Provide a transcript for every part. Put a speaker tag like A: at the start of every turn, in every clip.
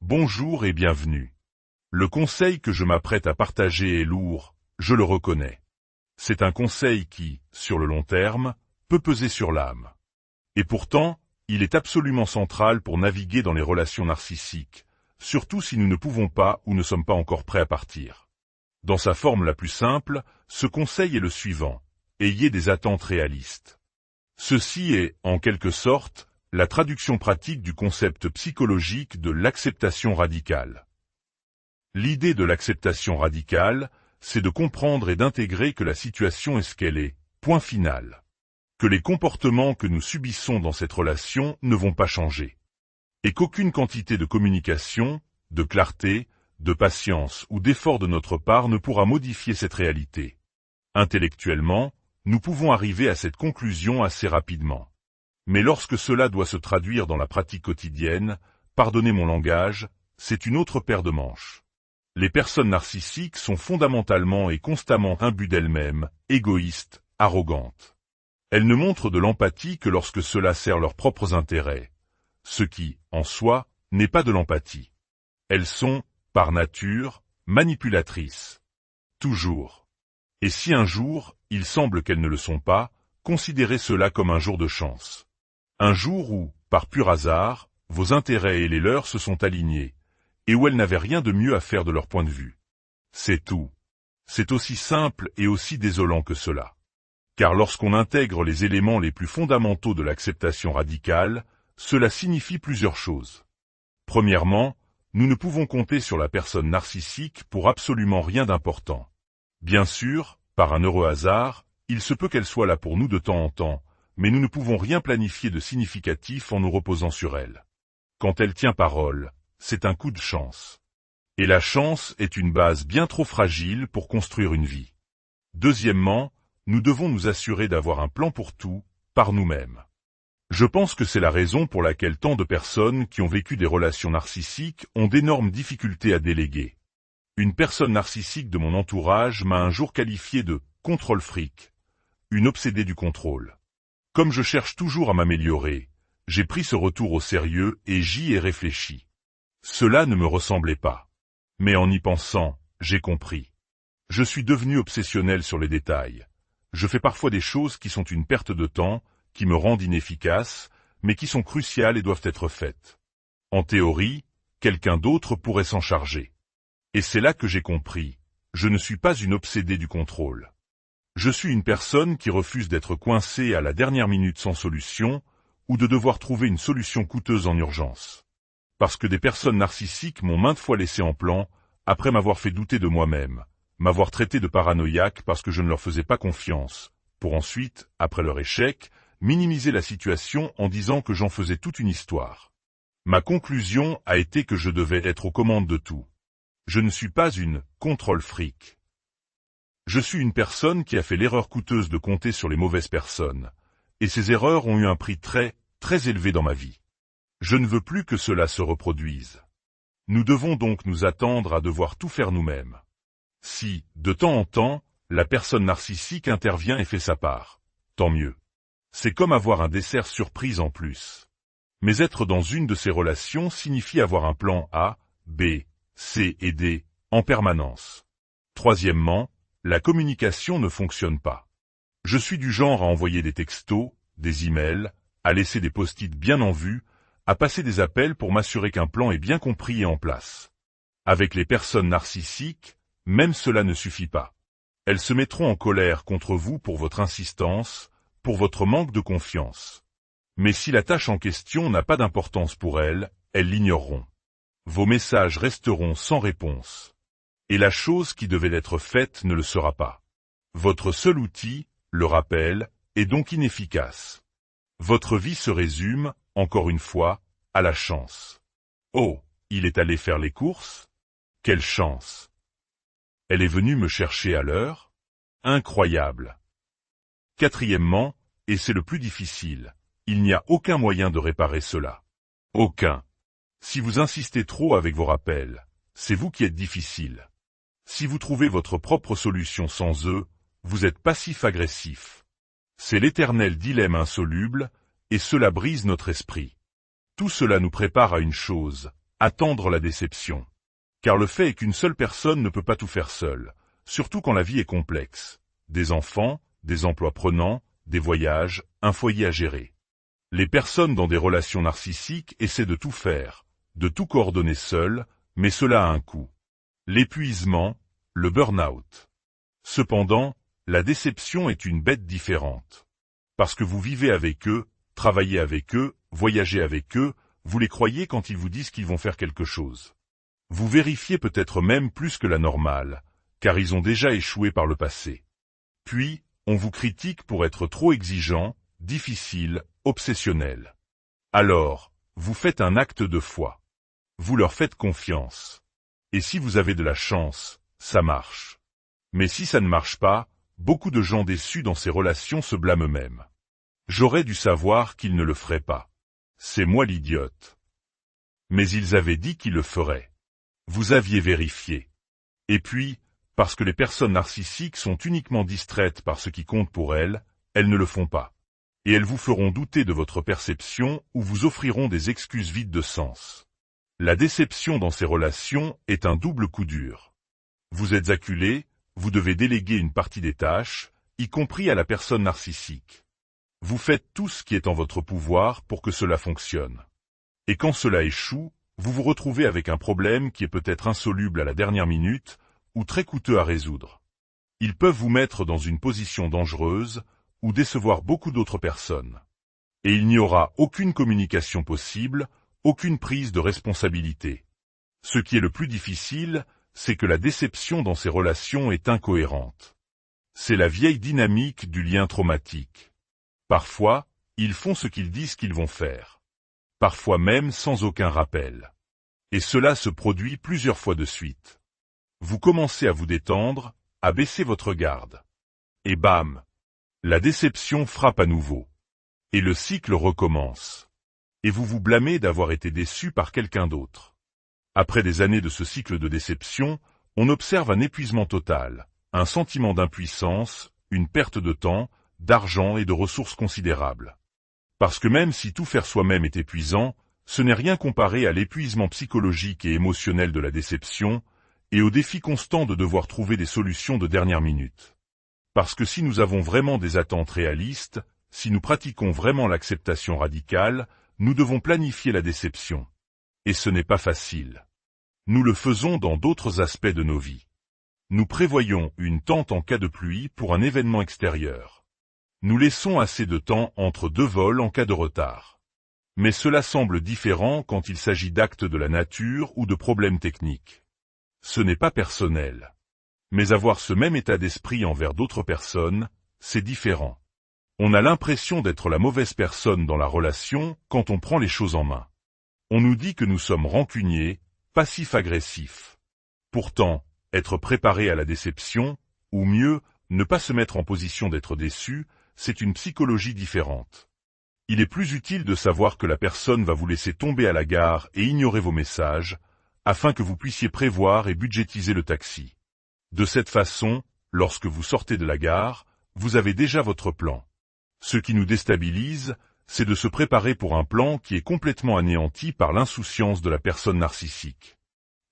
A: Bonjour et bienvenue. Le conseil que je m'apprête à partager est lourd, je le reconnais. C'est un conseil qui, sur le long terme, peut peser sur l'âme. Et pourtant, il est absolument central pour naviguer dans les relations narcissiques, surtout si nous ne pouvons pas ou ne sommes pas encore prêts à partir. Dans sa forme la plus simple, ce conseil est le suivant: ayez des attentes réalistes. Ceci est, en quelque sorte, la traduction pratique du concept psychologique de l'acceptation radicale. L'idée de l'acceptation radicale, c'est de comprendre et d'intégrer que la situation est ce qu'elle est, point final. Que les comportements que nous subissons dans cette relation ne vont pas changer. Et qu'aucune quantité de communication, de clarté, de patience ou d'effort de notre part ne pourra modifier cette réalité. Intellectuellement, nous pouvons arriver à cette conclusion assez rapidement. Mais lorsque cela doit se traduire dans la pratique quotidienne, pardonnez mon langage, c'est une autre paire de manches. Les personnes narcissiques sont fondamentalement et constamment imbues d'elles-mêmes, égoïstes, arrogantes. Elles ne montrent de l'empathie que lorsque cela sert leurs propres intérêts, ce qui, en soi, n'est pas de l'empathie. Elles sont, par nature, manipulatrices. Toujours. Et si un jour, il semble qu'elles ne le sont pas, considérez cela comme un jour de chance. Un jour où, par pur hasard, vos intérêts et les leurs se sont alignés, et où elles n'avaient rien de mieux à faire de leur point de vue. C'est tout. C'est aussi simple et aussi désolant que cela. Car lorsqu'on intègre les éléments les plus fondamentaux de l'acceptation radicale, cela signifie plusieurs choses. Premièrement, nous ne pouvons compter sur la personne narcissique pour absolument rien d'important. Bien sûr, par un heureux hasard, il se peut qu'elle soit là pour nous de temps en temps, mais nous ne pouvons rien planifier de significatif en nous reposant sur elle. Quand elle tient parole, c'est un coup de chance. Et la chance est une base bien trop fragile pour construire une vie. Deuxièmement, nous devons nous assurer d'avoir un plan pour tout, par nous-mêmes. Je pense que c'est la raison pour laquelle tant de personnes qui ont vécu des relations narcissiques ont d'énormes difficultés à déléguer. Une personne narcissique de mon entourage m'a un jour qualifié de « contrôle freak », une obsédée du contrôle. Comme je cherche toujours à m'améliorer, j'ai pris ce retour au sérieux et j'y ai réfléchi. Cela ne me ressemblait pas. Mais en y pensant, j'ai compris. Je suis devenu obsessionnel sur les détails. Je fais parfois des choses qui sont une perte de temps, qui me rendent inefficace, mais qui sont cruciales et doivent être faites. En théorie, quelqu'un d'autre pourrait s'en charger. Et c'est là que j'ai compris, je ne suis pas une obsédée du contrôle. Je suis une personne qui refuse d'être coincée à la dernière minute sans solution, ou de devoir trouver une solution coûteuse en urgence. Parce que des personnes narcissiques m'ont maintes fois laissé en plan, après m'avoir fait douter de moi-même, m'avoir traité de paranoïaque parce que je ne leur faisais pas confiance, pour ensuite, après leur échec, minimiser la situation en disant que j'en faisais toute une histoire. Ma conclusion a été que je devais être aux commandes de tout. Je ne suis pas une contrôle freak. Je suis une personne qui a fait l'erreur coûteuse de compter sur les mauvaises personnes, et ces erreurs ont eu un prix très, très élevé dans ma vie. Je ne veux plus que cela se reproduise. Nous devons donc nous attendre à devoir tout faire nous-mêmes. Si, de temps en temps, la personne narcissique intervient et fait sa part, tant mieux. C'est comme avoir un dessert surprise en plus. Mais être dans une de ces relations signifie avoir un plan A, B, C et D, en permanence. Troisièmement, la communication ne fonctionne pas. Je suis du genre à envoyer des textos, des emails, à laisser des post-it bien en vue, à passer des appels pour m'assurer qu'un plan est bien compris et en place. Avec les personnes narcissiques, même cela ne suffit pas. Elles se mettront en colère contre vous pour votre insistance, pour votre manque de confiance. Mais si la tâche en question n'a pas d'importance pour elles, elles l'ignoreront. Vos messages resteront sans réponse. Et la chose qui devait être faite ne le sera pas. Votre seul outil, le rappel, est donc inefficace. Votre vie se résume, encore une fois, à la chance. Oh, il est allé faire les courses? Quelle chance! Elle est venue me chercher à l'heure? Incroyable! Quatrièmement, et c'est le plus difficile, il n'y a aucun moyen de réparer cela. Aucun. Si vous insistez trop avec vos rappels, c'est vous qui êtes difficile. Si vous trouvez votre propre solution sans eux, vous êtes passif-agressif. C'est l'éternel dilemme insoluble, et cela brise notre esprit. Tout cela nous prépare à une chose, attendre la déception. Car le fait est qu'une seule personne ne peut pas tout faire seule, surtout quand la vie est complexe. Des enfants, des emplois prenants, des voyages, un foyer à gérer. Les personnes dans des relations narcissiques essaient de tout faire, de tout coordonner seules, mais cela a un coût. L'épuisement, le burn-out. Cependant, la déception est une bête différente. Parce que vous vivez avec eux, travaillez avec eux, voyagez avec eux, vous les croyez quand ils vous disent qu'ils vont faire quelque chose. Vous vérifiez peut-être même plus que la normale, car ils ont déjà échoué par le passé. Puis, on vous critique pour être trop exigeant, difficile, obsessionnel. Alors, vous faites un acte de foi. Vous leur faites confiance. Et si vous avez de la chance, ça marche. Mais si ça ne marche pas, beaucoup de gens déçus dans ces relations se blâment eux-mêmes. J'aurais dû savoir qu'ils ne le feraient pas. C'est moi l'idiote. Mais ils avaient dit qu'ils le feraient. Vous aviez vérifié. Et puis, parce que les personnes narcissiques sont uniquement distraites par ce qui compte pour elles ne le font pas. Et elles vous feront douter de votre perception ou vous offriront des excuses vides de sens. La déception dans ces relations est un double coup dur. Vous êtes acculé, vous devez déléguer une partie des tâches, y compris à la personne narcissique. Vous faites tout ce qui est en votre pouvoir pour que cela fonctionne. Et quand cela échoue, vous vous retrouvez avec un problème qui est peut-être insoluble à la dernière minute, ou très coûteux à résoudre. Ils peuvent vous mettre dans une position dangereuse, ou décevoir beaucoup d'autres personnes. Et il n'y aura aucune communication possible, aucune prise de responsabilité. Ce qui est le plus difficile, c'est que la déception dans ces relations est incohérente. C'est la vieille dynamique du lien traumatique. Parfois, ils font ce qu'ils disent qu'ils vont faire. Parfois même sans aucun rappel. Et cela se produit plusieurs fois de suite. Vous commencez à vous détendre, à baisser votre garde. Et bam! La déception frappe à nouveau. Et le cycle recommence. Et vous vous blâmez d'avoir été déçu par quelqu'un d'autre. Après des années de ce cycle de déception, on observe un épuisement total, un sentiment d'impuissance, une perte de temps, d'argent et de ressources considérables. Parce que même si tout faire soi-même est épuisant, ce n'est rien comparé à l'épuisement psychologique et émotionnel de la déception, et au défi constant de devoir trouver des solutions de dernière minute. Parce que si nous avons vraiment des attentes réalistes, si nous pratiquons vraiment l'acceptation radicale, nous devons planifier la déception. Et ce n'est pas facile. Nous le faisons dans d'autres aspects de nos vies. Nous prévoyons une tente en cas de pluie pour un événement extérieur. Nous laissons assez de temps entre deux vols en cas de retard. Mais cela semble différent quand il s'agit d'actes de la nature ou de problèmes techniques. Ce n'est pas personnel. Mais avoir ce même état d'esprit envers d'autres personnes, c'est différent. On a l'impression d'être la mauvaise personne dans la relation quand on prend les choses en main. On nous dit que nous sommes rancuniers, passifs-agressifs. Pourtant, être préparé à la déception, ou mieux, ne pas se mettre en position d'être déçu, c'est une psychologie différente. Il est plus utile de savoir que la personne va vous laisser tomber à la gare et ignorer vos messages, afin que vous puissiez prévoir et budgétiser le taxi. De cette façon, lorsque vous sortez de la gare, vous avez déjà votre plan. Ce qui nous déstabilise, c'est de se préparer pour un plan qui est complètement anéanti par l'insouciance de la personne narcissique.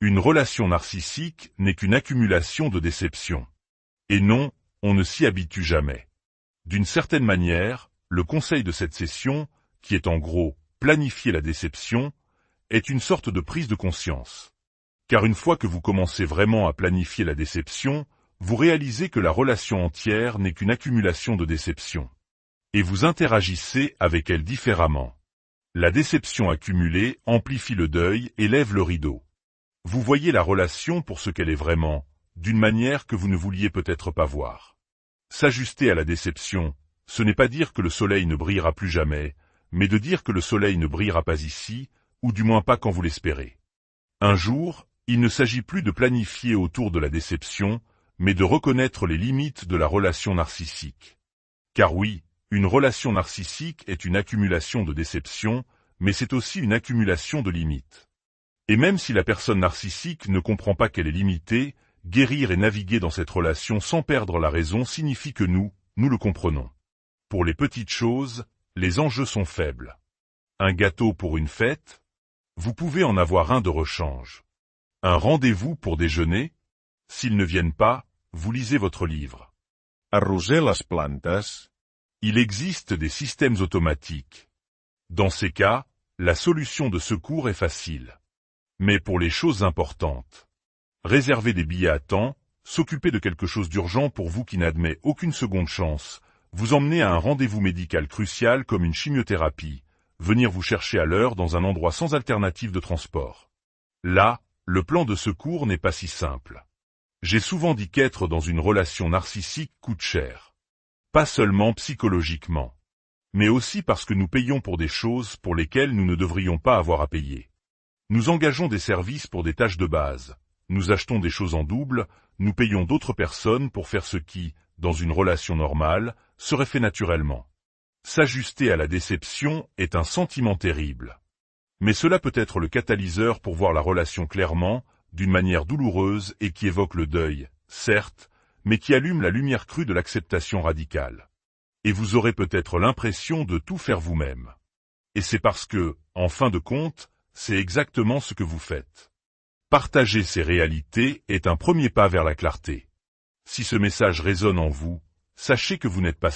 A: Une relation narcissique n'est qu'une accumulation de déceptions. Et non, on ne s'y habitue jamais. D'une certaine manière, le conseil de cette session, qui est en gros « planifier la déception », est une sorte de prise de conscience. Car une fois que vous commencez vraiment à planifier la déception, vous réalisez que la relation entière n'est qu'une accumulation de déceptions. Et vous interagissez avec elle différemment. La déception accumulée amplifie le deuil et lève le rideau. Vous voyez la relation pour ce qu'elle est vraiment, d'une manière que vous ne vouliez peut-être pas voir. S'ajuster à la déception, ce n'est pas dire que le soleil ne brillera plus jamais, mais de dire que le soleil ne brillera pas ici, ou du moins pas quand vous l'espérez. Un jour, il ne s'agit plus de planifier autour de la déception, mais de reconnaître les limites de la relation narcissique. Car oui, une relation narcissique est une accumulation de déceptions, mais c'est aussi une accumulation de limites. Et même si la personne narcissique ne comprend pas qu'elle est limitée, guérir et naviguer dans cette relation sans perdre la raison signifie que nous le comprenons. Pour les petites choses, les enjeux sont faibles. Un gâteau pour une fête? Vous pouvez en avoir un de rechange. Un rendez-vous pour déjeuner? S'ils ne viennent pas, vous lisez votre livre.
B: Arrosser les plantes?
A: Il existe des systèmes automatiques. Dans ces cas, la solution de secours est facile. Mais pour les choses importantes, réserver des billets à temps, s'occuper de quelque chose d'urgent pour vous qui n'admet aucune seconde chance, vous emmener à un rendez-vous médical crucial comme une chimiothérapie, venir vous chercher à l'heure dans un endroit sans alternative de transport. Là, le plan de secours n'est pas si simple. J'ai souvent dit qu'être dans une relation narcissique coûte cher. Pas seulement psychologiquement, mais aussi parce que nous payons pour des choses pour lesquelles nous ne devrions pas avoir à payer. Nous engageons des services pour des tâches de base, nous achetons des choses en double, nous payons d'autres personnes pour faire ce qui, dans une relation normale, serait fait naturellement. S'ajuster à la déception est un sentiment terrible. Mais cela peut être le catalyseur pour voir la relation clairement, d'une manière douloureuse et qui évoque le deuil, certes, mais qui allume la lumière crue de l'acceptation radicale. Et vous aurez peut-être l'impression de tout faire vous-même. Et c'est parce que, en fin de compte, c'est exactement ce que vous faites. Partager ces réalités est un premier pas vers la clarté. Si ce message résonne en vous, sachez que vous n'êtes pas